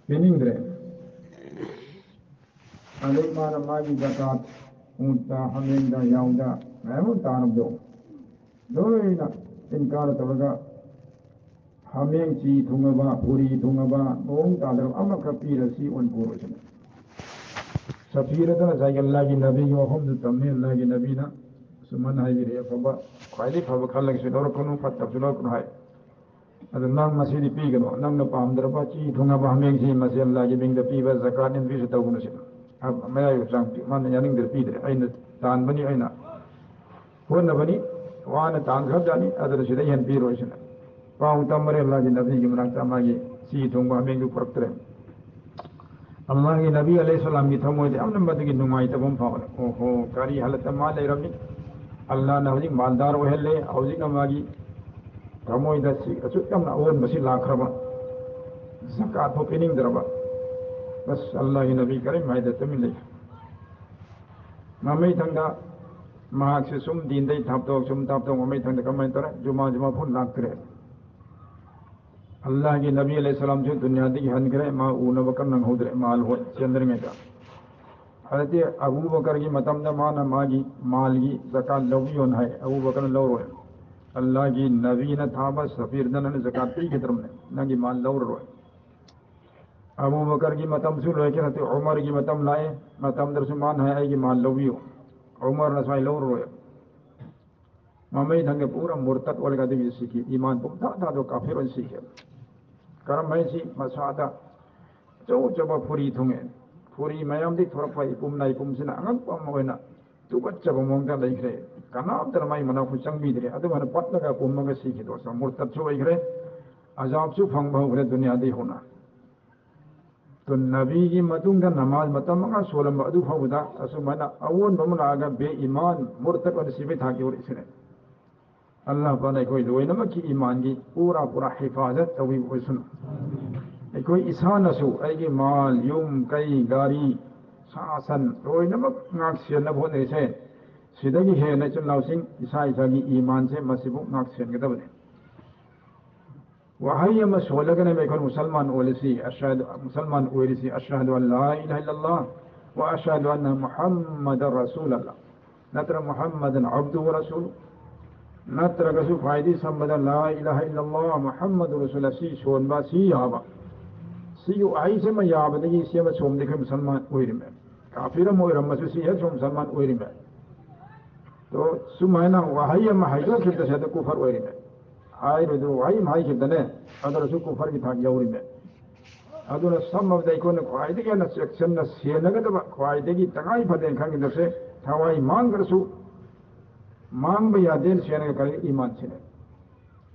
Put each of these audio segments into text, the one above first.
Piningre. Alay mana magi zakat unta hamenda yauda mamun tanabdo. Loina inkara tawaga hameng chi thungaba puri thungaba bong tadar amaka pirasi on purosana. Safira dana sai Allah ki nabi wa hum tamne Allah ki nabi na suman hai bire faba khayli faba khalag se dor kunu fatta sulok nu hai. Adu nang masiri pi gano nang na pam darba chi thungaba hameng chi masi Allah ki bing da pi ba zakat nin bi se tawunu se. Maya yu sang man yaning der pi der aina tan bani aina honna bani wana tan khab jani adar se yan pi ro isna pau tamare Allah ki nabi ki manak tamagi chi thungba hameng du praktre Allah ki nabi alayhi salam ki thamoy de amna badgi numai tabum paul oho kari halat ma le rabbi Allah na hawji maldar o helle hawji namagi thamoy da si achutam na on basi lakraba zakat ho pining daraba bas Allah ki nabi karim mai da tamile mamai thangda mahak se sum din dai thapto sum thapto mamai thangda kamai tara juma phun lakre Allah ki nabi alayhi salam se dunya di han kare ma una bakar nang hodre mal ho chandra me ka hadati Abu Bakar ki matam da mana magi mal ki zakat lawi on hai Abu Bakar law ro Allah ki nabi na thaba safir dan zakat ti ki term nangi mal law ro Abu Bakar ki matam su lo ke hati Umar ki matam lae matam dar suman hai ai ki mal lawi Umar na sai law ro mamai thang pura murtad wal ga di sikhi iman pum tha do kafir on sikhi karamai masada jauh coba puri thunge puri mayam di thorpa ipum nai pum sina angam pam moina tubat coba mongga lai gre kana termai mana ku changbi dire adu mana patna ka pum moga sikhi do sa murtad chu gre azab chu phang bau gre dunia di hona to nabi ki matung ga namaz matam ma solam adu phawda asu mana awon bamna aga be iman murtad on sibe tha ki ur isne Allah bana koi loi nama ki iman ki pura hifazat tawi usun koi isana su ai ki mal yum kai gari sasan loi nama ngak sian na bone se sidagi he na chun lausing isa ki iman se masibu ngak sian ga dabne wa hayya maswalaga na mai kon musalman olisi ashhadu musalman olisi ashhadu an la ilaha illallah wa ashhadu anna muhammadar rasulullah natra muhammadan abduhu wa rasuluhu नत्र कसु फायदे संबंध ला इलाहा इल्लल्लाह मुहम्मद रसूलुल्लाह सी सोनबा सी याबा सी यु आई से म याबदगी से म सोम देखे मुसलमान ओइरिमे काफिर मोइरम मसु सी है सोम मुसलमान ओइरिमे तो सुमायना वहाय म हाइदो खिद से कुफर ओइरिमे हाय रदु वहाय म हाय खिदने अदर सु कुफर की था यौरिमे अदुना सम ऑफ द इकोन क्वाइदे के न सेक्शन न सेनगदब क्वाइदे की तगाई फदेन खंगिदसे थावाई मांगरसु mang ba yaden sian ga kali iman sine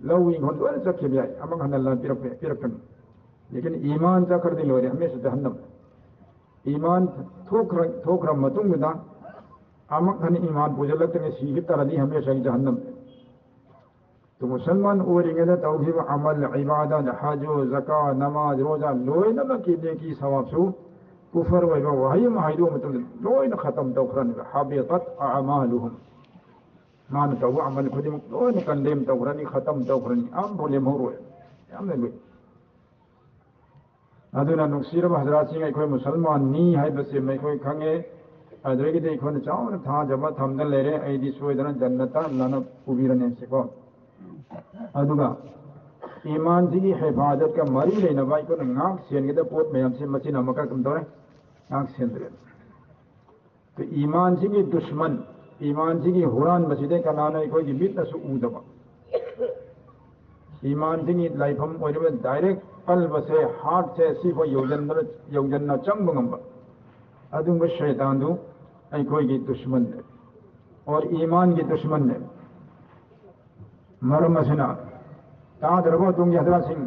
lawing hon dole sakhe bi amang han Allah pirakkan lekin iman ta kar din lore hame se jahannam iman thokra matung da amang han iman bujalak te si tarani hame se jahannam to musalman oringe da tauhid amal ibadat haj zakat namaz roza loy na ki ne ki sawab su kufar wa wahyi ma haidu matung loy na khatam tawkran habitat a'maluhum मान तो अमल खुद में condemn तौरनी खत्म तौरनी आम बोले मोरो याम ले अदुना नुक्सीर हजरात सिंह अखोय मुसलमान नी है बसे मैं कोई खंगे अदरेगी दे कोन चावन था जमा थमदन लेरे ऐदी सोयदन जन्नता अल्लाह पुबीरने से को अदुगा ईमान जी की हिफाजत का मरी लेना भाई को नाक सेन के पोत में हमसे मचिन हमका कम दो नाक सेन तो ईमान जी की दुश्मन ईमान जी की हुरान मस्जिदे का नाना कोई बीत नसु उदबा ईमान जी की लाइफम ओइबे डायरेक्ट कल्ब से हार्ट से सिफो योजन चंग बंगम अदुंग शैतान दु आई कोई की दुश्मन है और ईमान की दुश्मन है मरम मसना ता दरबो तुम यदरा सिंह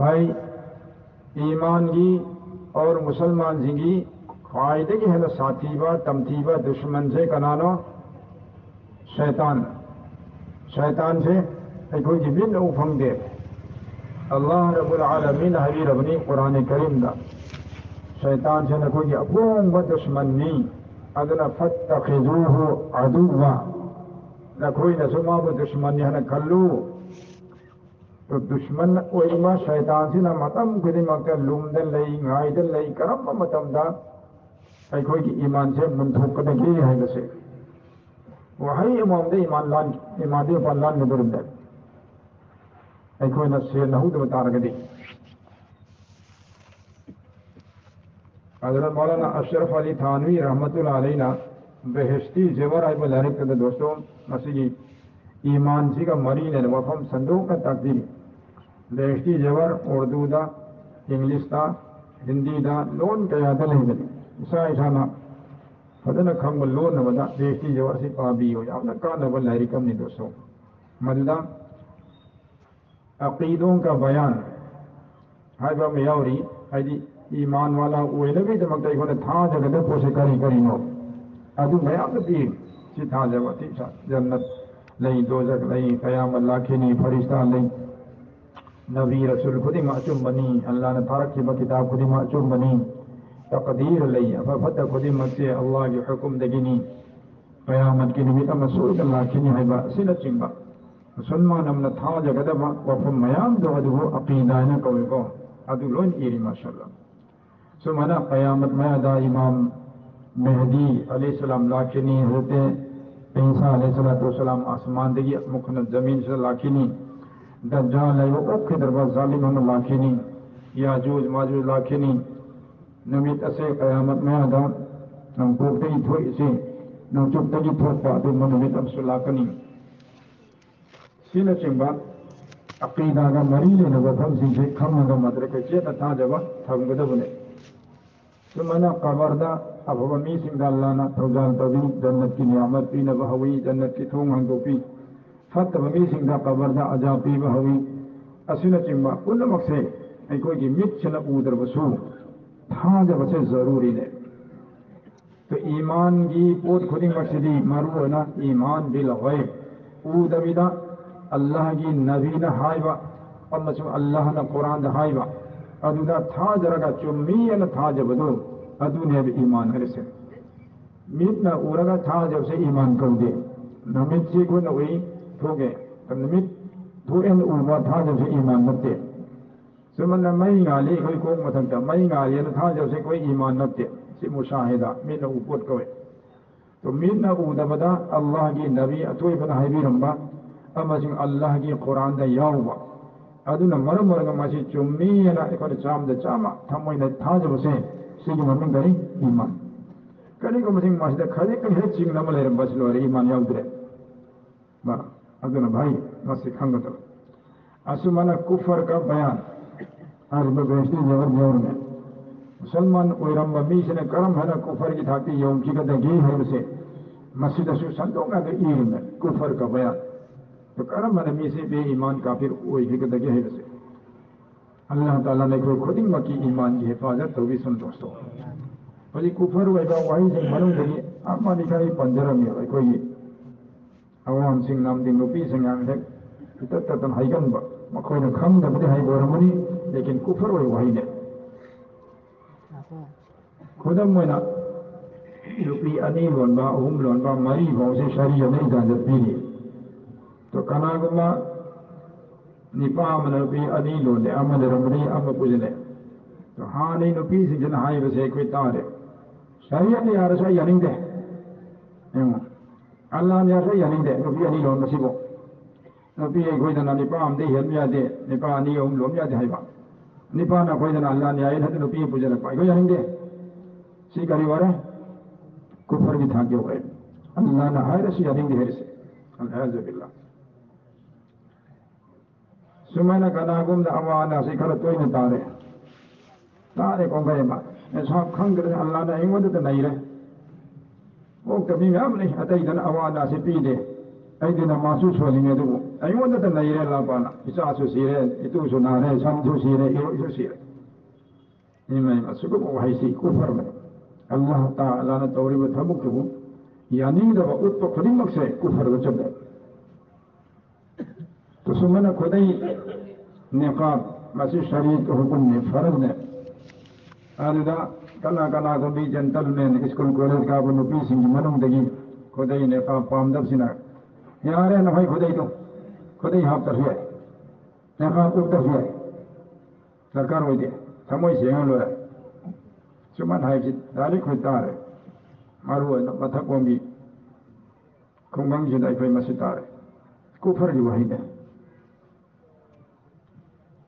भाई ईमान की और मुसलमान जिंगी फायदे की है साथीबा तमथीबा दुश्मन से कनानो शैतान शैतान से कोई जिबिन उफंग दे अल्लाह रब्बुल आलमीन हबीर अपनी कुरान करीम दा शैतान से न कोई अपोंग व दुश्मन नहीं अदना फत्तखिजुहु अदुवा न कोई न सुमा व दुश्मन है न कल्लू तो दुश्मन ओइमा शैतान सिना मतम खुदिमक्ता लुमदा लई गाइदा लई करम मतमदा अखोई की ईमान से मुंथोकदगी है बसे वही इमाम दे ईमान दे पल्लान नदुरदे अखोई नसे नहुद बतारगदी हज़रत मौलाना अशरफ अली थानवी रहमतुल्लाह अलैना बेहश्ती जेवर आई बलारिक के दोस्तों मसीही ईमान सी का मरी ने वफम संदूक का तकदीम बेहश्ती जेवर उर्दू दा इंग्लिश दा हिंदी दा लोन के याद नहीं बनी ईसा ईसाना फदन खंग लोन नवदा बेहश्ती जेवर से पाबी हो याद का नवल लारिकम ने दोस्तों मददा अकीदों का बयान हाय बा मियावरी हाय ईमान वाला ओइलबी दमक इखोन था जगद पोसे करी करीनो अदु मयाम दी सी था जगती जन्नत लई दोजख लई कयामत लाखिनी फरिश्ता लई नबी रसूल खुदी मासूम बनी अल्लाह ने तारक की किताब खुदी मासूम बनी तकदीर लई फत खुदी मक्से अल्लाह की हुक्म दगिनी कयामत की निमित्त मसूल लाखिनी है बा सिन चिंबा मुसलमान हमने था जगद वफम मयाम दो अदु अकीदा ने कोई को अदु लोन इरी माशाअल्लाह सुमना क़यामत में अदा इमाम मेहदी अलैहिस्सलाम लाखिनी होते ईसा अलैहिस्सलाम आसमान दगी मुखन जमीन से लाखिनी दज्जाल है वो ओखे दरबार जालिम हम लाखिनी याजूज माजूज लाखिनी नमित असे क़यामत में अदा नम कोते ही थोई से नम चुप तगी थोक पा दो मनमित अब सुलाकनी सीन चिंबा अकीदा का मरीले न वफम से खम का मदरक चेत था जब थम गदबने सुमना कबरदा अब मी सिंह अल्लाह ना थौजान तवी जन्नत की नियामत पी न बहवी जन्नत की थोंग हंगो पी फत मी सिंह कबरदा अजा पी बहवी असिन चिंबा पुन मक्से अखोई की मित चल उदर बसू था जब से जरूरी है तो ईमान की पोत खुदी मक्सदी मरु ना ईमान बिल गैब उदबिदा अल्लाह की नबी न हाइबा अल्लाह न कुरान हाइबा अदुदा था जरगा चुम्मी न था जबदो अदु ने भी ईमान है से मीत न उरगा था जब से ईमान कर दे नमित से को न वही ठोगे तो नमित तो इन उबा था जब से ईमान नते सुमन मई गाली कोई को मथंता मई गाली न था जब से कोई ईमान नते से मुशाहिदा मीत न उपोत कोई तो मीत न उदबदा अल्लाह की नबी अतोई बना है भी रंबा अमसिंग अल्लाह की कुरान दा याउबा अदुना मरम मरगा मासी चुम्मी ना इकोन चाम द चामा थमोई न था जब से सिगी ममिंग गरी ईमान कनी को मसिंग मासी द खरे कनी हे चिंग नमल है बस लो ईमान याउद्रे बा अदुना भाई मासी खंगत असुमना कुफर का बयान आज बगैस्ती जवर जवर में मुसलमान ओइरम बमी से करम है ना कुफर की थाती यौम की का दगी है उसे मस्जिद सु संतों का ईर में कुफर का बयान तो करम है मी से बे ईमान काफिर वही की दगे है उसे अल्लाह ताला ने कोई खुद मकी ईमान की हिफाजत तो भी सुन दोस्तों वही कुफर वही वही से मनुष्य दगी अम्मा दिखाई पंजरा में वही कोई अवाम सिंह नाम दिन नुपी सिंह नाम है तत्तन हाइगन बा मखोई ने खम दबदे हाइ बोरमनी लेकिन कुफर वही ने खुदम मोना नुपी अनी लोनबा उम लोनबा मरी भाव से शरीय नहीं इजाजत पीली तो कनागुमा निपा नुपी अनी लोने अमल रमनी अम पुजने तो हाँ नहीं नुपी से जन हाई बसे कोई तारे शरीय ने यार सही यानी दे अल्लाह ने यार सही यानी दे नुपी अनी लोन मसीबो नुपी कोई जना निपा हम दे हेल मिया दे निपा अनी उम लोन मिया दे हाई बा निपा ना कोई जना अल्लाह ने आये थे नुपी पुजने पाए कोई यानी दे सी करी वारे कुफर की था क्यों गए अल्लाह ने हाय रसी यानी दे से अल्लाह बिल्लाह सुमैना कनागुम द अवाना से कर तोय न तारे तारे को गए बा ऐसा खंग कर अल्लाह ने इंगो तो नहीं रे वो कभी में हम नहीं अतई दन अवाना से पी दे ऐ दिन मासूस हो लिंगे तो इंगो तो नहीं रे अल्लाह पाना इसा सु सीरे इतु सुना रे समझो सीरे इरो सीरे इनमें मसुक वही सी कुफर में अल्लाह ताला ने तौरी में थमुक तो यानी दबा उत्तो खरीमक से कुफर को चबे तो सुमन खुदाई निकाब मसी शरीयत के हुक्म ने फर्ज ने आलदा कना कना को भी जनतल में स्कूल कॉलेज का बनो पी सिंह मनम दगी खुदाई निकाब पामदब सिना यार है ना भाई खुदाई तो खुदाई हाफ तर है सरकार उपता हुआ सरकार होती समय सेंग लो सुमन हाई जी दाली खुदार मारू मथक वंगी खुंगंग जिदा कोई मसीदार कुफर की वही है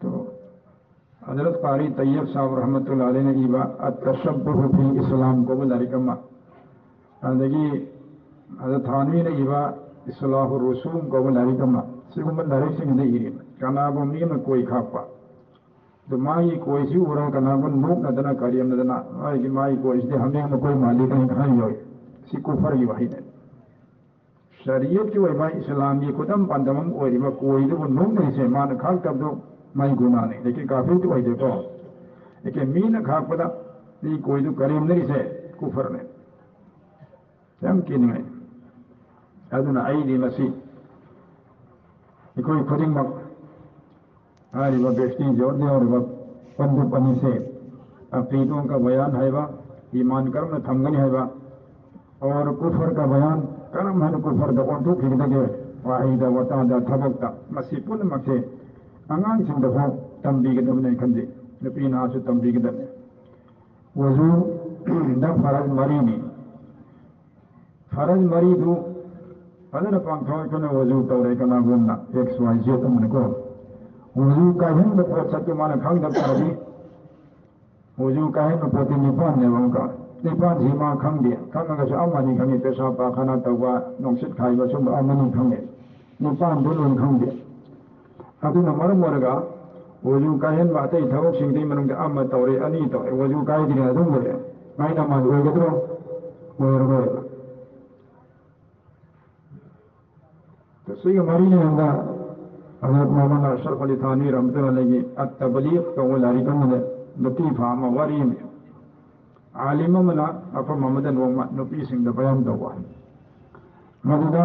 तो हजरत कारी तैयब साहब रहमतुल्लाह अलैहि ने इबा अतशब्बुह फी इस्लाम को बुलारिकम्मा अंदगी हजरत थानवी ने इबा इस्लाहुर रसूम को बुलारिकम्मा सिगुम बुलारिक सिंह ने इरी कनाबो मी में कोई खापा तो माई कोई सी उरा कनाबो नूक नदना करियम नदना माई कोई से हमें में कोई मालिक नहीं खाई हो सी कुफर की वही है शरीयत की वही माई इस्लाम की कुदम पंदमम ओरिबा कोई तो नूक नहीं से मान खाक तब तो माई गुना नहीं लेकिन काफी तो वही देखो लेकिन मीन खाक पता ये कोई तो करीम नहीं से कुफर ने हम की नहीं अदुना आईदी मसी कोई खुदिंग मक हारी वह व्यक्ति जोड़ दे और वह पंडु पनी से अकीदों का बयान है वह ईमान कर्म न थमगनी है वह और कुफर का बयान कर्म है कुफर का और दुख हिंदगे वाहिदा वतादा थबकता मसी पुन मके अंगांग सिंदफो तंबी के दमने खंदे नपीन आसु तंबी के दमने वजू द फरज मरी दू अदर पांथो को वजू तौरे कना गुमना एक्स वाई जेड मन को वजू का हिंद पोत सत्य मान खंग दबी वजू का हिंद पोती निपान ने वंका निपान झीमा खंग दिया खंग का अमनी खंगे पेशा पाखना तवा नोंसित खाइबा सुम अमनी खंगे निपान दुलन खंग दिया अदुना मरम मोरगा वजू का हिंद बाते थवक सिंगदी मनुंग अम तौरे अनी तौरे वजू का हिंद ने दुम बोले माई नमाज होगदरो होरगो तो सही हमारी ने अंदा हज़रत मौलाना अशरफ अली थानवी रहमतुल्लाह अलैहि अत-तबलीग को लारिकम ने लतीफा मवारी में आलिम मना of Mohammad Noma Nabi Singh the बयान दवा मददा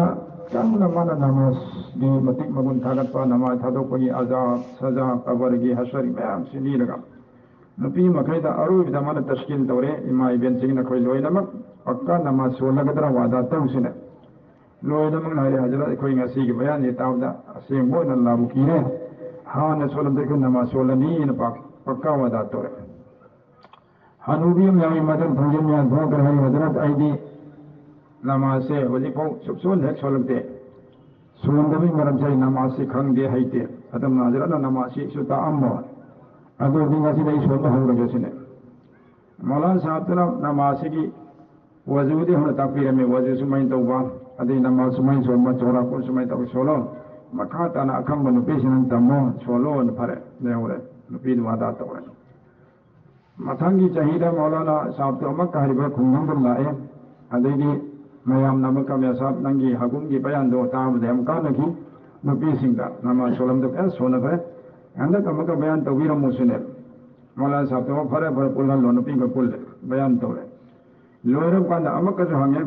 कन्न मन नमाज दी मतिक मगुन थागत पा नमाज थादो कोई अजाब सजा कबर की हशर बयान सिनी लगा नबी मखैदा अरु विदा मन तशकील तौरे इमा इबन सिंह न कोई लोय नमक पक्का नमाज सोलगदरा वादा तौसिने लोयदमंग नारे हजरत कोई ngasi की बयान ये तावदा असेंगो न लाबु कीने हां न सोलम देखो नमाज सोलनी न पक्का वादा तोरे हनूबियम यामी मदन भंजन या धो कर है हजरत आईदी नमाज से वजी को सुबसोल है सोलते सोलदमी मरम से नमाज से खंग दे हैते अदम हजरत नमाज से सुता अम्मो अदो दिन ngasi दई सोल हो रगे सिने मौलाना साहब तो नमाज की वजूदी हम तकबीर में वजू सुमई तौबा अदे नमाज सुमई सोमा चोरा को सुमई तब सोलो मखा तना अखंग बनु पेशन तमो सोलो न फरे ने होरे नबीद वादा तौरे मथंगी चाहिदा मौलाना साहब तो अमक हरिबा खुंगम लाए अदेगी मयाम नमक में साहब नंगी हगुम की बयान दो ताम दे हम कान की नबी सिंह नमाज सोलम तो ऐ सोना फरे अंदर अमक बयान तो वीर मुसने मौलाना साहब तो फरे फरे पुल्ला लो नबी को पुल बयान तौरे लोरम पान अमक जो हमें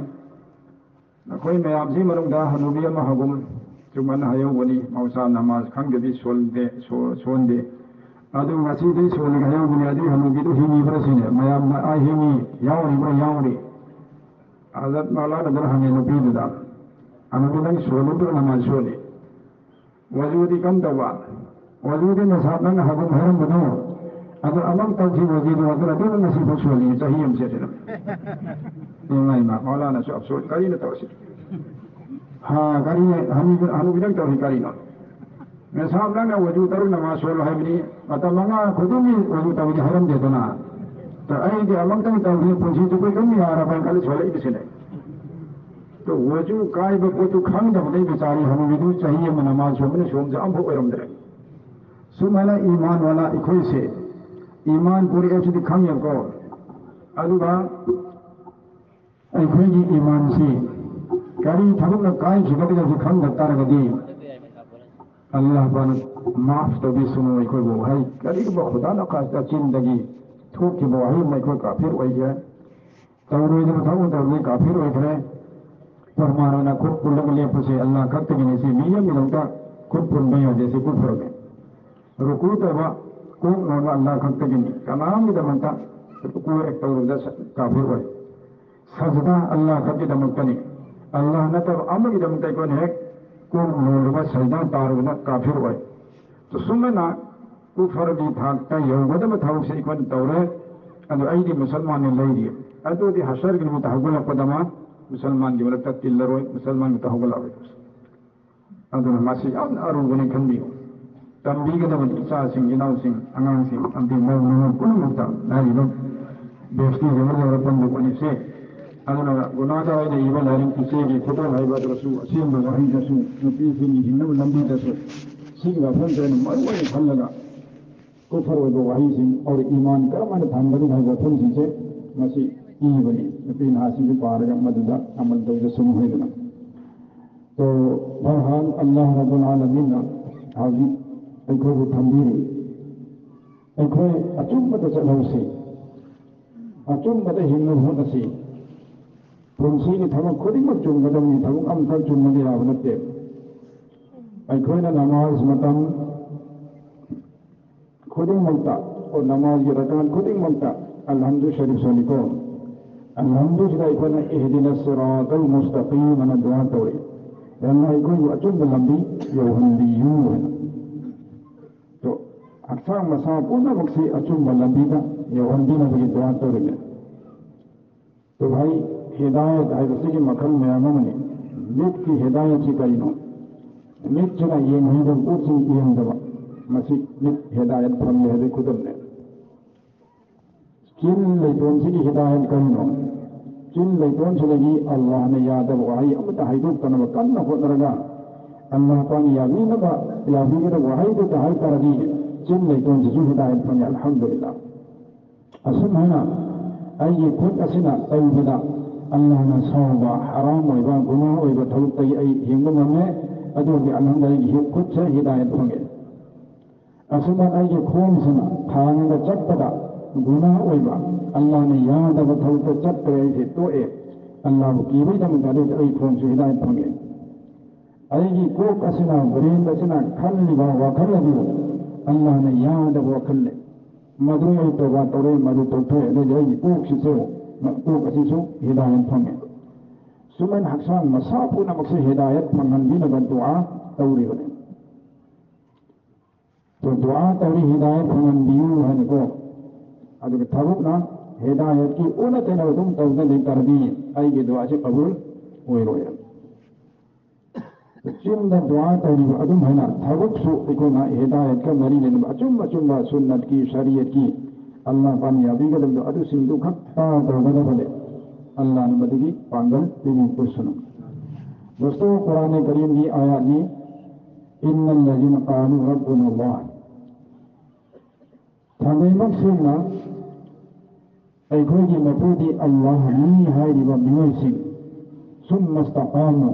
कोई मैयामसी मरुंगा हनूबी अमा हगुम जुमन हयोगनी मौसा नमाज खंगदी सोलदे सोंदे अदु ngasi सोल हयोगनी अदि हनूबी तो हिनी बरसिने मैयाम आ हिनी यावरी हजरत मौलाना दर हमें नबी दा हनूबी नंग सोलो तो नमाज सोले वजूदी कम दवा वजूदी में साहब नंग हगुम हरम बनो अगर अमक तौजी वजूदी अगर अदु ngasi तो सोली चाहिए हमसे नहीं ना मौलाना से अफसोस करी न तौसी हाँ करी हम बिदंग तौही करी ना मैं साहब ना वजू तरू नमाज सोल है भी मतलब मंगा खुद भी वजू तौही हरम दे ना तो आई के अमक तंग तौही पूछी तो कोई कम आ रहा है कल सोले किसी ने तो वजू काय बको तो खंग दब नहीं बेचारी हम विदु चाहिए मैं नमाज सोमने सोम से अब होरम दे सुमला ईमान वाला इकोई से ईमान पूरी ऐसी खंग को अदुगा अखोई ईमान से करी थबक काय खिबक जब खंग तरगदी अल्लाह बन माफ तो भी सुनो अखोई वो है करी को खुदा न खासा जिंदगी ठोक के वही मैं कोई काफिर हो गया तौरे जब था वो काफिर हो गए परमाणु ना खुद पुल्लग ले पुसे अल्लाह कत के से मिया मिलता खुद पुल्ल में जैसे कुफर में रुकू तबा को नो अल्लाह कत के कलाम दमंता को एक तौर काफिर हो सजदा अल्लाह कभी दमकनी अल्लाह न तब अमर की दमकते को है को नोलवा सजदा तारुना काफिर हुए तो सुमना कुफर की थाकता योगदम थाउसे इकवन तौरे अदु ऐदी मुसलमान ने लैरी अदु दी हशर की मुतहगुल पदमा मुसलमान की वरक तिल्लरोय मुसलमान मुतहगुल आवे अदु मासी याम अरुगने खंदियो तंबीगदम इचा सिंह इनाउ सिंह अंगांग सिंह अंति मौन पुन मुक्ता नारिनो बेस्ती जमर रपन बनि से अदुना गुनादा ने इबा लारिंग किसे की फोटो हाइबा दसु असीम वही दसु नुपी सिंह हिन्नु लंबी दसु सिंह वफन जन मरुवन फल्लगा कुफर वही सिंह और ईमान कर मन थांबनी है वफन से मसी ईबनी नुपी नासी के पारगा मददा अमल दो दसु होइदना तो बहरहाल अल्लाह रब्बुल आलमीन हाजी अखोई थंबीरी अखोई अचुम्बद चलौसे अचुम्बद हिन्नु होदसी पुंसी की थमक खुदिमक चुम्बदमी थमक अमखल चुम्बदे याबनते अखोईना नमाज मतम खुदिमकता और नमाज की रकान खुदिमकता अल्हम्दु शरीफ सोनिको अल्हम्दु जिदा अखोईना इहदिना सिरातल मुस्तकीम अना दुआ तोरे याना अखोई अचुम्ब लंबी योहंदियू है तो अक्सर मसा पूर्ण मक्सी अचुम्ब लंबी का योहंदी नबी दुआ तोरे तो भाई हिदायत है उसी के मखल में आमने नित की हिदायत की करी नो नित चला ये नहीं तो कुछ ये हम दबा मसी नित हिदायत फल ले दे खुद ने किन ले दोन सी की हिदायत करी नो किन ले दोन से लगी अल्लाह ने याद वही अब तो हाइदो तन कल न हो नरगा अल्लाह पानी यावी न बा यावी के वही तो हाई कर दी किन ले दोन से हिदायत फल अल्हम्दुलिल्लाह असम है ना आई खुद असिना तौबदा अल्लाह ने सौबा हराम होइबा गुनाह होइबा थबुक तई आई हिंग ममे अदोगी अल्हम्दुलिल्लाह ही खुद से हिदायत होंगे असुबा आई के खोम सुना थांगा चटपटा गुनाह होइबा अल्लाह ने याद अब थबुक चट करे से तो ए अल्लाह की भी दम करे आई खोम से हिदायत होंगे आई की कोक असिना ब्रेन असिना खल लिबा वखल लिबा अल्लाह ने याद अब वखल मधु तो वा तोरे मधु तो थे ने जाई कोक से को कसिसु हिदायत फंगे सुमन हक्सान मसापु नमक से हिदायत फंगंदी नगन दुआ तौरी बने तो दुआ तौरी हिदायत फंगंदियू है को अदु थबुक ना हिदायत की उनते न तुम तौदे ले कर दी आई के दुआ से कबूल होय रोय चिंद दुआ तौरी अदुम है ना थबुक सु इको ना हिदायत का मरी ने अचुम सुन्नत की शरीयत की अल्लाह पानी अभी के दम अदु सिंधु खत्ता तो बदल बदले अल्लाह ने मददी पांगल तीन कुशन दोस्तों कुरान करीम की आयत में इन्नल लजीन कालू रब्बुना अल्लाह थामेमक सिंना अखोई की मफूदी अल्लाह नी है रिबा मियोसिंग सुम मस्तकामु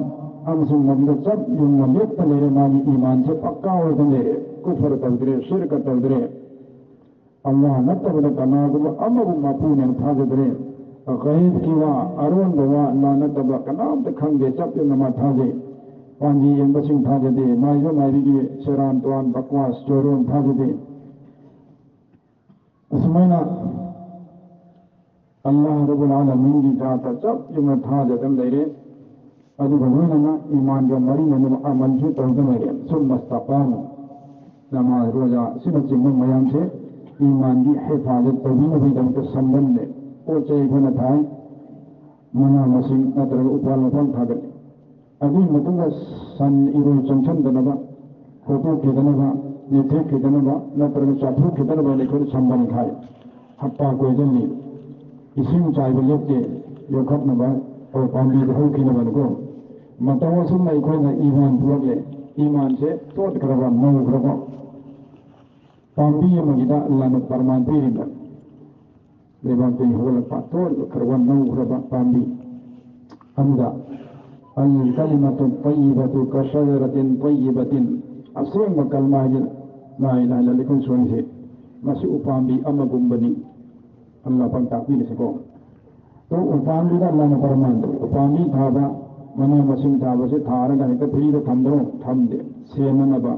हम सुम मदद सब युम मलिक लेरे मागी ईमान से पक्का हो गए कुफर तौदरे शिरक तौदरे अल्लाह नतबद कनागुब अमगु मफूने थाजदरे गैब किवा अरुण बवा अल्लाह नतब कनाम ते खंगे चप नमा थाजे पांजी एम्बसिंग थाजदे माइजो माइरी की सेरान तोन बकवास चोरोन थाजदे असमना अल्लाह रब्बुल आलमीन की जात चप युम थाजदम लेरे अदु भगवान ईमान जो मरी ने अमल जो तौदरे सुम मस्तकाम नमाज रोजा सिन चिंग मयाम से ईमान की हिफाजत तभी नबी दम के संबंध में ओ चाहे गुना था मना मसिंग नतर उपाल उपाल था गए अभी मतलब सन इरो चंचन दनबा फोटो के दनबा नेथे के दनबा नतर चाथु के दनबा लेकर संबंध खाए हप्पा कोई जल्दी इसी चाय को लेके यो खत नबा और पांडी हो की नबा को मतवा सुन नहीं कोई ना ईमान पूरे ईमान से तोड़ करवा नौ करवा पांडी मगिदा अल्लाह ने फरमान दिया लेकिन कोई होल पातोर करवन नौ करवा पांडी हमदा अल कलिमतु तय्यिबतु कशजरतिन तय्यिबतिन असंग कलमा ला इलाहा इल्लल्लाह लिखन सुन से मसी उपांडी अमगुंबनी अल्लाह पन ताकि सको तो उपांडी अल्लाह ने फरमान उपांडी थाबा मना मसिंग थाबा से थारगा है तो फ्री तो थम दो थम दे सेननबा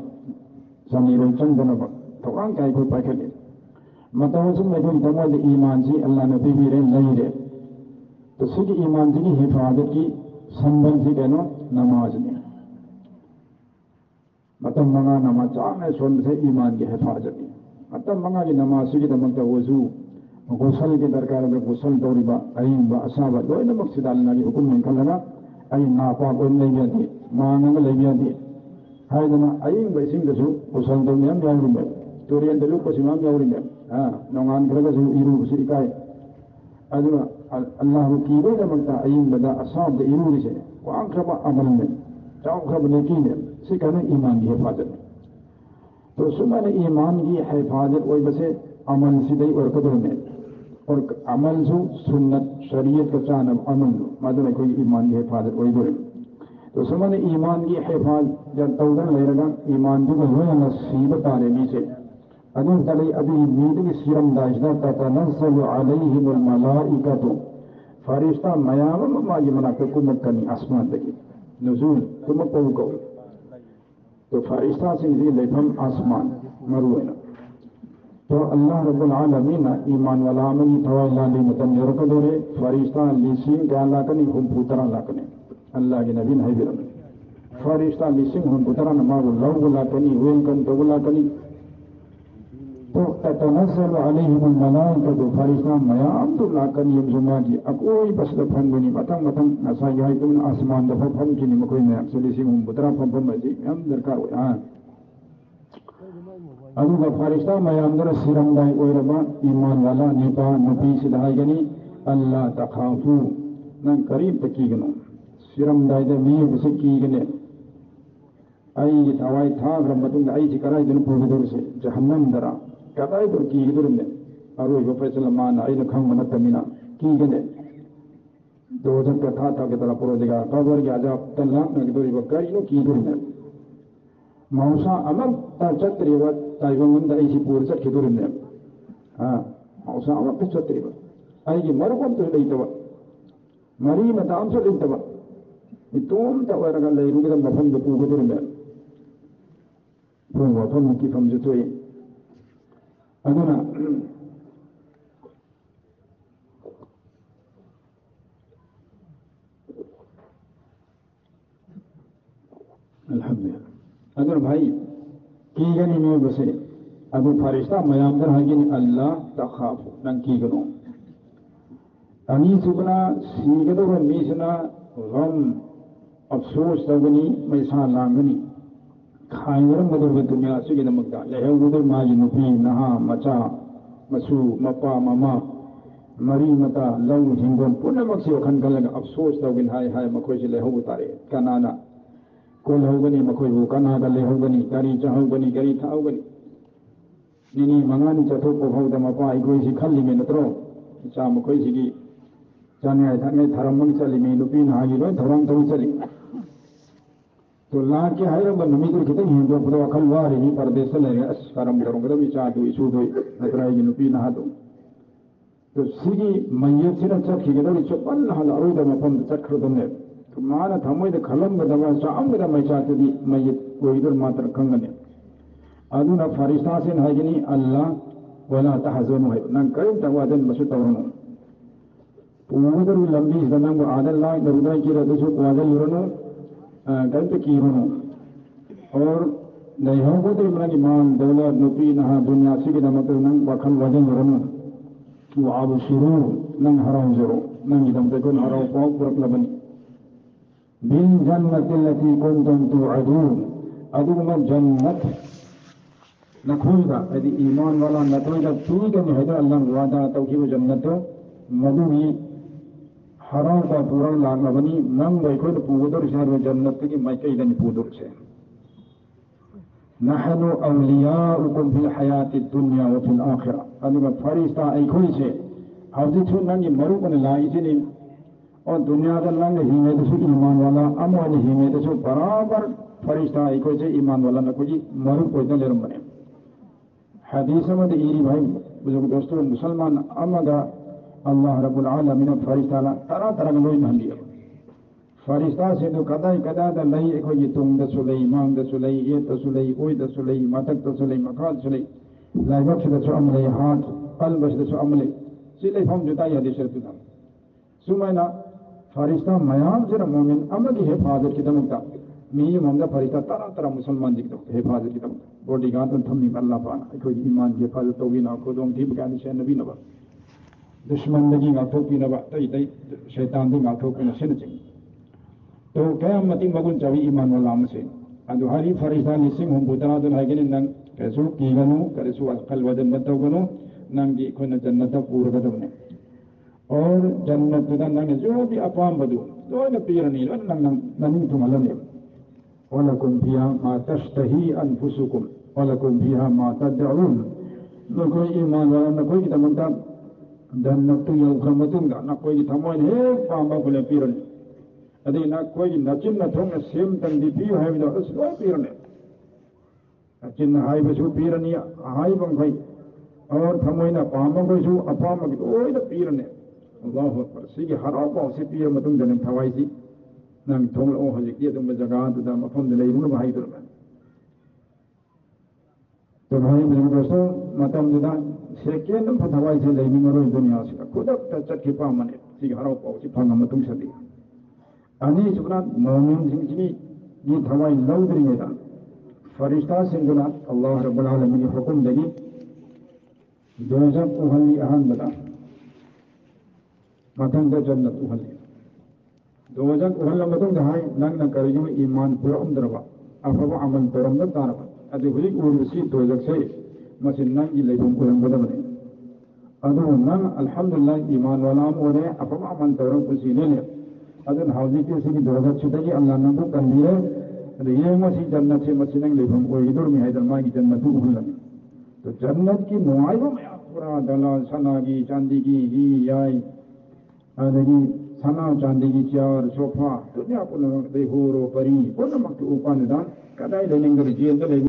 समीरो चंदनबा तो आंग काय कोई पाके मतवसुम में कोई तमल ईमान से अल्लाह ने भी रे नहीं रे तो सिर्फ ईमान की हिफाजत की संबंध से कहना नमाज में Matam mga nama chang ay son sa iman ki hifazati. Matam mga ki nama sige damang ta wuzu gusal ki darkar da gusal dori ba ayin ba asaba do ina maksidal na ki hukum min kalana ayin na pa on lay yadi ma nang lay yadi haydana ayin ba sing da su gusal do nyam yawri me toriyan da lu ko simam yawri me nongan kala su iru su ikai aduna Allah ki do damang ta ayin ba da asab da iru se wa an kama amal me taw khab ne ki ne sikana iman ki hifazat तो सुमन ईमान की हिफाजत वही बसे अमल सीधे और कदर में और अमल जो सुन्नत शरीयत का चानब अमल मदन कोई ईमान की हिफाजत वही बोले तो सुमन ईमान की हिफाजत जब तौदन लेगा ईमान जो है नसीब तारे में से अदुन तले अभी नींद की सीरम दाइशना ततनज़्ज़ल अलैहिमुल मलाइकतु फरिश्ता मयाम माजी मना के कुमत कनी आसमान लगी नुज़ूल कुमत को तो फरिश्ता सिंह लेफम आसमान मरुएना तो अल्लाह रब्बुल आलमीन ईमान वाला अमली तवाला ली मतन यरकदोरे फरिश्ता लिसिंग गाला कनी हम पुतरा लाकने अल्लाह के नबी नहीं बिरम फरिश्ता लिसिंग हम पुतरा नमागु लवगुला कनी वेलकम तगुला कनी तो ततनज़्ज़ल अलैहिमुल मलाइकतु फरिश्ता मयाम तो लाकनी यमजुमाजी अकोई बस दफन बनी मतंग मतंग नसा यही तुम आसमान दफा फम की निमकोई में अक्सर लिसिंग हम पुतरा फम फम मजी हम दरकार हो अदुगा फरिश्ता मयाम दर सिरंगाई ओइरबा ईमान वाला निपा नुपी सिदाइगनी अल्लाह तखाफू नंग करीब तकीगनो सिरंगाई दे मी बसे कीगने आई थवाई था ग्रमतुंग आई जिकराई दन पुगदुर से जहन्नम दरा कदाई दुर कीगदुरने अरोई गो फैसल मान आई न खंग मन तमिना कीगने दो जन का था के तरह पुरो दिगा कबर के आजाब तल्ला नगदुरी बकरी नो कीगदुरने मौसा अमक चत्रिवत ताइबंद ऐसी पूर चटखिदुरने मौसा अमक चत्रिवत ऐगी मरुकम तो लेतव मरी मताम से लेतव इतोम तवरगा लेरुगद मफम दो पुगदुरने पुंग मफम की फम जतोय अदुना अल्हम्दुलिल्लाह अगर भाई की गनी में बसे अबू फरिश्ता मयाम दर हगिन अल्लाह तखाफु नंग की गनो अनी सुबना सीगदो व मीसना गम अफसोस तगनी मैसा लांगनी खाइरम मदर दुनिया सिगे नमकदा लेहु गुदर माजी नुपी नहा मचा मसू मपा ममा मरी मता लव हिंगोन पुनमक से वखन गलग अफसोस तगन हाय हाय मखोय से लेहु तारे कनाना कोल होगनी मखोयबु कनागा लेहोगनी गारी चाहोगनी गारी थाओगनी निनी मंगानी चथोको भौदा मपा इगोइसी खल्लिमे नत्रो चा मखोयसिगी जाने थाने थरमंग चलिमे नुपी नागी लोय थरंग थौ चलि तो लाके हायरब नमिदुर खितंग हिंदो पुरो अखल वारी नि परदेश लेगे अस करम करोंगदा बिचा दु इसु दो नतराई नुपी ना दो तो सिगी मय्यत सिना चखिगदो चपल हल अरोदा मफम चखरदने तो माना थमोइद खलम गदवा सामगदा मैचातदी मय्यत कोइदर मात्र खंगने अदुना फरिश्ता से हागिनी अल्लाह वला तहज़नु है नंग करिम तवादन बसु तवरनो पुमदर लंबी सनंग आदल्ला नरुदा की रदसु वादल युरनो गंत कीरनो और नैहो को तो इमरान ईमान दौलत नुपी नहा दुनिया से के नमक नंग वखन वजन युरनो व आबशिरू नंग हराउ जरो नंग इदम तकुन हराउ पाउ पुरक लबनी बिल जन्नति लती कुंतुम तुअदून अदुमा जन्नत नखुलदा यदि ईमान वाला नतोइदा ठीक है हैदर अल्लाह वादा तौकीब जन्नत मधुमी हराम का पूरा लागबनी नंग बैखोद पुगदर शहर में जन्नत की मैकैदन पुदुर से नहनु औलियाउकुम फिल हयाति दुनिया व फिल आखिरह अदुमा फरिश्ता ऐखोई से हौजिथु नंगी मरुकन लाइसिनी और दुनिया का लंग हिमे दसु ईमान वाला अमोन हिमे दसु बराबर फरिश्ता ऐखोई से ईमान वाला न कोई मरु कोई न लेरम बने हदीस में इरी भाई बुजुर्ग दोस्तों मुसलमान अमगा अल्लाह रब्बुल आलमीन फरिश्ता तरह तरह लोई नहलिया फरिश्ता से तो कदाई कदा द लई कोई तुम द सुलई मांग द सुलई ये द सुलई ओई द सुलई मतक द सुलई मकाद सुलई लाइबक द सु अमले हाथ कल्ब द सु अमले सिले फम जुता या दिशर तुदा सुमैना फरिश्ता मयाम जरा मोमिन अमगी हिफाजत की दमकता mi mamda farita tara musalman dik tok hefaza ki tam body ga ton thamni Allah pa ko iman ge fal to wina ko dom dib ga ni sen nabi na ba dushman dagi nga thok pi na ba tai shaitan di nga thok na sen ching to kaya mati magun chawi iman wala amse adu hari farita ni sing hum budana don hagen nang kesu ki ganu kesu akal wadan mataw ganu nang di ko na jannata pura gadam ne और जन्नत का नंगे जो भी अपाम बदू तो न पीरनी नंग नंग तुमलने वलकुम फिहा मा तश्तही अनफुसुकुम वलकुम फिहा मा तदउन न कोई ईमान वाला न कोई तमंता जन्नत तो यो खमतुंगा न कोई थमोय हे पामा कोले पीरनी अदे न कोई नचिन न थोंग सेम तंग दी पियो है बिदो उस कोई पीरने नचिन हाई बसु पीरनी हाई बंगई और थमोय न पामा कोसु अपामा की ओय the पीरने Allahu Akbar sigi harapa si piya matung danang thawai si nang thong o hajik ye tum jaga tu da mafam de lei mun bahai dur man to bhai mere dosto matam da second tum thawai se lei ning ro dunya si khodak ta chat ki pa mane sigi harapa si phang matung sa di ani subna mu'min sing sigi ni thawai lau dri me da farishta singuna Allah rabbul alamin hukum dagi dozak uhali ahan bada matang da jannat uhali dozak uhalla matang da hai nang na kariyo iman pura umdraba afaba amal param da taraba adu hulik ursi dozak sai masin nang gi leibum kulang bada bane adu nang alhamdulillah iman wala more afaba amal param kusine ne adu hauji ke sigi dozak chudagi allah nang ko kandire adu ye masi jannat se masin nang leibum ko idur mi haidar ma gi jannatu uhalla to jannat ki nuaiba ma pura dalal sanagi chandi ki hi yai adagi sana chandi ki chair sofa dunya pun de horo pari pun mak upan dan kadai lening ger jel